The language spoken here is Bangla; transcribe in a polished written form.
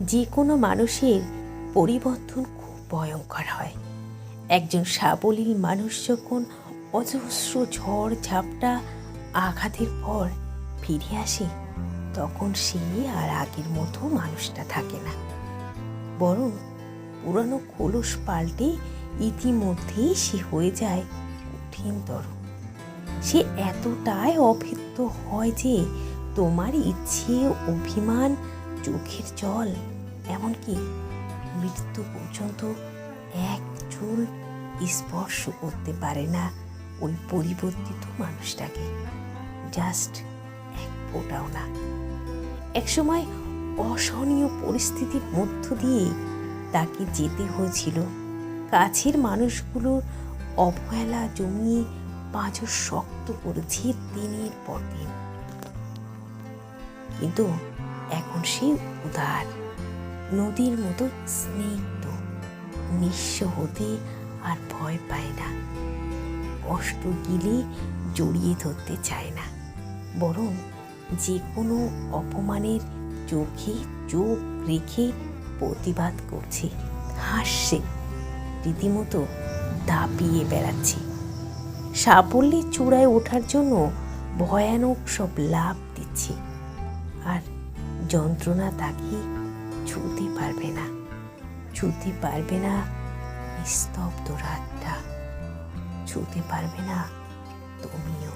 যে কোনো মানুষের পরিবর্তন খুব ভয়ঙ্কর হয়। একজন সাবলীল মানুষ যখন অজস্র ঝড় ঝাপটা আঘাতের পর ফিরে আসে, তখন সে আর আগের মতো মানুষটা থাকে না, বরং পুরানো খোলস পাল্টে ইতিমধ্যেই সে হয়ে যায় কঠিনতর। সে এতটাই অভেদ্য হয় যে তোমার ইচ্ছে, অভিমান, চোখের জল, এমনকি মৃত্যু পর্যন্ত এক চুল স্পর্শ করতে পারে না ওই পরিবর্তিত মানুষটাকে, জাস্ট এক ফোঁটাও না। একসময় অসহনীয় পরিস্থিতির মধ্য দিয়ে তাকে যেতে হয়েছিল। কাছের মানুষগুলোর অবহেলা জমিয়ে পাঁজর শক্ত করেছে দিনের পর দিন, কিন্তু এখন সে উদার, নদীর মতো স্নিগ্ধ, নিঃস্ব হতে আর ভয় পায় না। কষ্ট গিলে জড়িয়ে ধরতে চায় না, বরং যে কোনো অপমানের চোখে চোখ রেখে প্রতিবাদ করছে, হাসছে, রীতিমতো দাপিয়ে বেড়াচ্ছে। সাফল্যের চূড়ায় ওঠার জন্য ভয়ানক সব লাভ দিচ্ছে, আর যন্ত্রণা তাকে ছুঁতে পারবে না, ছুঁতে পারবে না নিস্তব্ধ রাতটা, ছুঁতে পারবে না তুমিও।